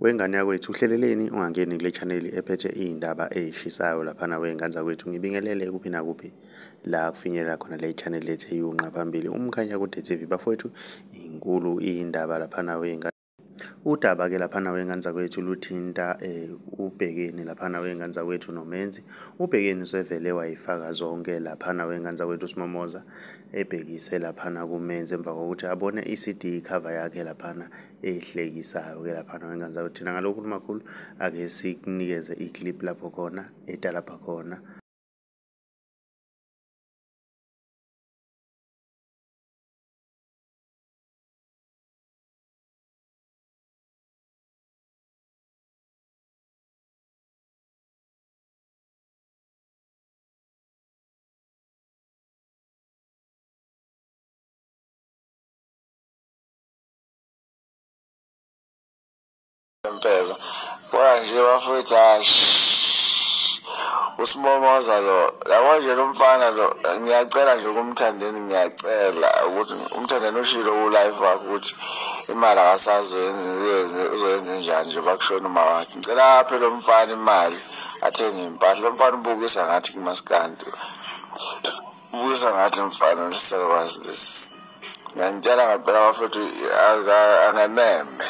Wengane yakwethu uhleleleni ungangeni kule channel ephethe izindaba ezishisayo laphana wengane kwethu ngibingelele kuphi nakuphi la kufinyelela khona le channel lethe yunqa phambili umkhanya kude TV bafowethu inkulu indaba laphana wengane. Udaba ke laphana wengane zakwethu luthinta ubhekeni laphana wengane zakwethu nomenzi. Ubhekeni sevele wayifaka zonke laphana wengane zakwethu usimomoza ebhekise laphana kumenzi emva kokuthi abone i-CD cover yakhe laphana ehlekisayo ke laphana wengane zakwethu. Thina ngalokhu makhulu ake sikunikeze iclip lapho khona entalabha khona. Impela kwanje bafethu usimomoza lo yabo nje lo mfana lo ngiyacela nje kumthandeni ngiyacela ukuthi umthandeni ushilo ku live wakhe ukuthi imali akasazoyenza uzoyenza njani nje bakushona uma wakhe ngicela aphe lo mfana imali athenge impahla lo mfana ubukisa ngathi kumaskandi ubukisa ngathi mfana lesizakwazi lesi ngiyantshela ngempela bafethu anganeme.